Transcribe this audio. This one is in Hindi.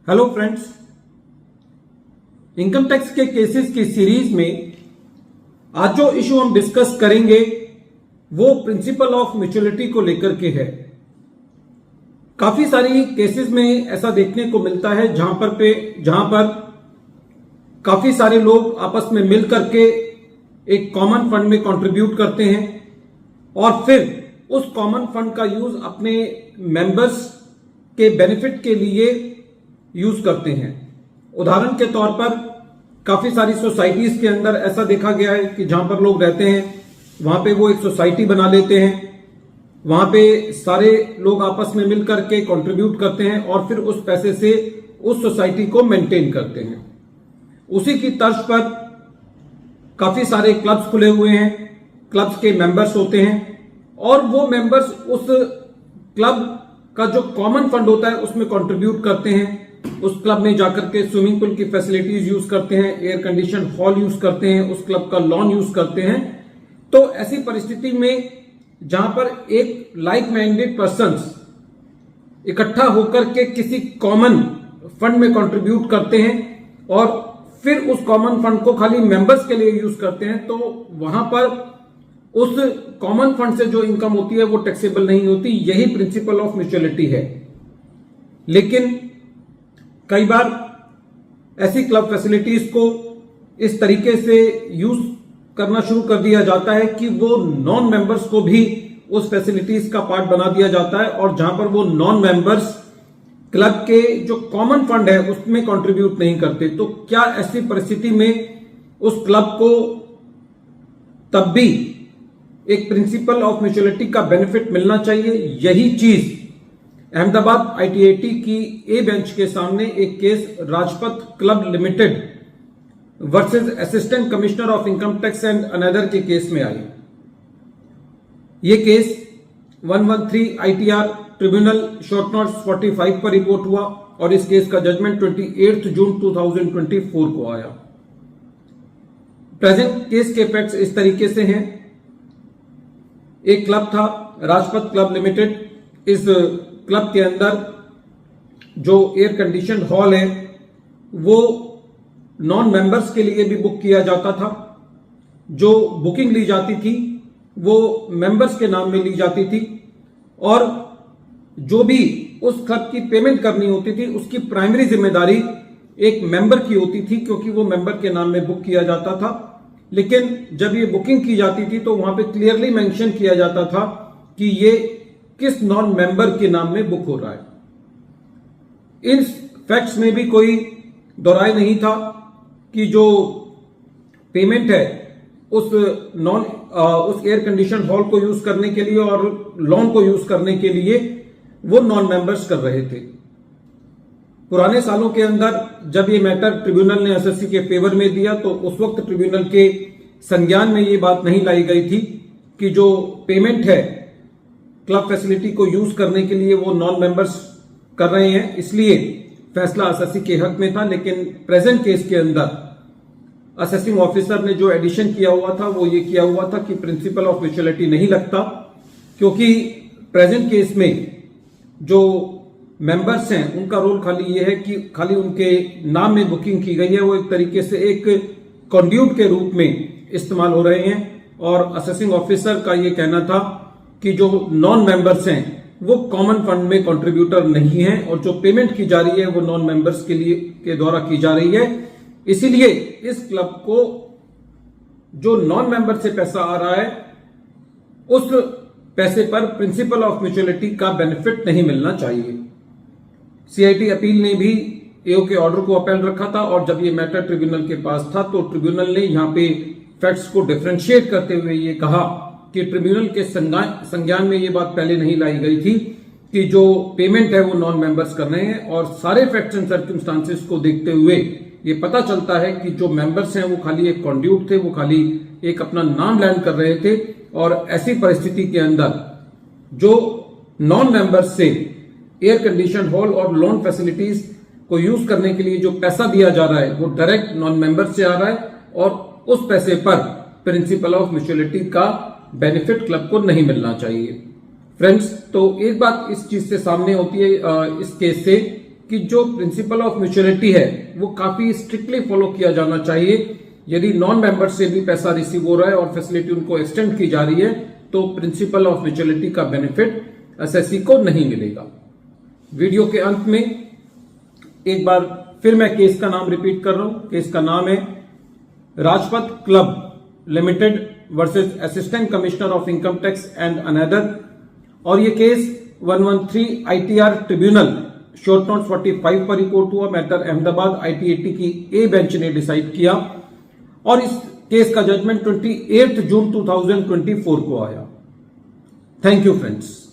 हेलो फ्रेंड्स, इनकम टैक्स के केसेस की सीरीज में आज जो इशू हम डिस्कस करेंगे वो प्रिंसिपल ऑफ म्यूचुअलिटी को लेकर के है। काफी सारी केसेस में ऐसा देखने को मिलता है जहां पर काफी सारे लोग आपस में मिल करके एक कॉमन फंड में कंट्रीब्यूट करते हैं और फिर उस कॉमन फंड का यूज अपने मेंबर्स के बेनिफिट के लिए यूज करते हैं। उदाहरण के तौर पर काफी सारी सोसाइटीज के अंदर ऐसा देखा गया है कि जहां पर लोग रहते हैं वहां पे वो एक सोसाइटी बना लेते हैं, वहां पे सारे लोग आपस में मिलकर के कंट्रीब्यूट करते हैं और फिर उस पैसे से उस सोसाइटी को मेंटेन करते हैं। उसी की तर्ज पर काफी सारे क्लब्स खुले हुए हैं, क्लब्स के मेंबर्स होते हैं और वो मेंबर्स उस क्लब का जो कॉमन फंड होता है उसमें कंट्रीब्यूट करते हैं। उस क्लब में जाकर के स्विमिंग पूल की फैसिलिटीज यूज करते हैं, एयर कंडीशन हॉल यूज करते हैं, उस क्लब का लॉन यूज करते हैं। तो ऐसी परिस्थिति में जहां पर एक लाइक माइंडेड पर्संस इकट्ठा होकर के किसी कॉमन फंड में कंट्रीब्यूट करते हैं और फिर उस कॉमन फंड को खाली मेंबर्स के लिए यूज करते हैं, तो वहां पर उस कॉमन फंड से जो इनकम होती है वो टैक्सेबल नहीं होती। यही प्रिंसिपल ऑफ म्यूचुअलिटी है। लेकिन कई बार ऐसी क्लब फैसिलिटीज को इस तरीके से यूज करना शुरू कर दिया जाता है कि वो नॉन मेंबर्स को भी उस फैसिलिटीज का पार्ट बना दिया जाता है और जहां पर वो नॉन मेंबर्स क्लब के जो कॉमन फंड है उसमें कंट्रीब्यूट नहीं करते। तो क्या ऐसी परिस्थिति में उस क्लब को तब भी एक प्रिंसिपल ऑफ म्यूचुअलिटी का बेनिफिट मिलना चाहिए? यही चीज अहमदाबाद ITAT की ए बेंच के सामने एक case Rajpath club limited versus assistant commissioner of income tax and another के केस में आई। ये case 113 ITR tribunal short notes 45 पर रिपोर्ट हुआ और इस केस का जजमेंट 28 जून 2024 को आया। प्रेजेंट केस के फैक्ट्स इस तरीके से हैं। एक क्लब था राजपथ क्लब लिमिटेड। इस क्लब के अंदर जो एयर कंडीशन हॉल है वो नॉन मेंबर्स के लिए भी बुक किया जाता था। जो बुकिंग ली जाती थी वो मेंबर्स के नाम में ली जाती थी और जो भी उस क्लब की पेमेंट करनी होती थी उसकी प्राइमरी जिम्मेदारी एक मेंबर की होती थी, क्योंकि वो मेंबर के नाम में बुक किया जाता था। लेकिन जब ये बुकिंग की जाती थी तो वहां पे क्लियरली मेंशन किया जाता था कि ये किस नॉन मेंबर के नाम में बुक हो रहा है। इन फैक्ट्स में भी कोई दोहराई नहीं था कि जो पेमेंट है उस एयर कंडीशन हॉल को यूज करने के लिए और लॉन को यूज करने के लिए वो नॉन मेंबर्स कर रहे थे। पुराने सालों के अंदर जब ये मैटर ट्रिब्यूनल ने एसएससी के फेवर में दिया तो उस वक्त ट्रिब्यूनल के संज्ञान में ये बात नहीं लाई गई थी कि जो पेमेंट है क्लब फैसिलिटी को यूज करने के लिए वो नॉन मेंबर्स कर रहे हैं, इसलिए फैसला एसएससी के हक में था। लेकिन प्रेजेंट केस के अंदर असेसिंग ऑफिसर ने जो एडिशन किया हुआ था वो ये किया हुआ था कि प्रिंसिपल ऑफ म्यूचुअलिटी नहीं लगता, क्योंकि प्रेजेंट केस में जो मेंबर्स हैं उनका रोल खाली ये है कि खाली उनके नाम में बुकिंग की गई है, वो एक तरीके से एक कंड्यूट के रूप में इस्तेमाल हो रहे हैं। और असेसिंग ऑफिसर का ये कहना था कि जो नॉन मेंबर्स हैं वो कॉमन फंड में कंट्रीब्यूटर नहीं है और जो पेमेंट की जा रही है वो नॉन मेंबर्स के द्वारा की जा रही है। इसीलिए इस क्लब को जो नॉन मेंबर से पैसा आ रहा है उस पैसे पर प्रिंसिपल ऑफ म्यूचुअलिटी का बेनिफिट नहीं मिलना चाहिए। CIT अपील ने भी AO के ऑर्डर को अपील रखा था और जब ये मैटर ट्रिब्यूनल के पास था तो ट्रिब्यूनल ने यहां पे फैक्ट्स को डिफरेंशिएट करते हुए ये कहा कि ट्रिब्यूनल के संज्ञान में ये बात पहले नहीं लाई गई थी कि जो पेमेंट है वो नॉन मेंबर्स कर रहे हैं, और सारे फैक्ट्स एंड सर्कमस्टांसेस को देखते हुए ये पता चलता है कि जो मेंबर्स हैं वो खाली एक कंड्यूट थे, वो खाली एक अपना नाम लैंड कर रहे थे। और ऐसी परिस्थिति के अंदर जो नॉन मेंबर्स से एयर कंडीशन हॉल और लोन फैसिलिटीज को यूज करने के लिए जो पैसा दिया जा रहा है वो डायरेक्ट नॉन मेंबर से आ रहा है और उस पैसे पर प्रिंसिपल ऑफ म्यूचुअलिटी का बेनिफिट क्लब को नहीं मिलना चाहिए। फ्रेंड्स, तो एक बात इस चीज से सामने होती है इस केस से कि जो प्रिंसिपल ऑफ म्यूचुअलिटी है वो काफी स्ट्रिक्टली फॉलो किया जाना चाहिए। यदि नॉन मेंबर से भी पैसा रिसीव हो रहा है और फैसिलिटी उनको एक्सटेंड की जा रही है तो प्रिंसिपल ऑफ म्यूचुअलिटी का बेनिफिट एसएससी को नहीं मिलेगा। वीडियो के अंत में एक बार फिर मैं केस का नाम रिपीट कर रहा हूं। केस का नाम है Rajpath club limited versus assistant commissioner of income tax and another, और ये case 113 ITR tribunal short note 45 पर रिपोर्ट हुआ। मैटर अहमदाबाद ITAT की ए बेंच ने डिसाइड किया और इस केस का जजमेंट 28 जून 2024 को आया। Thank you friends.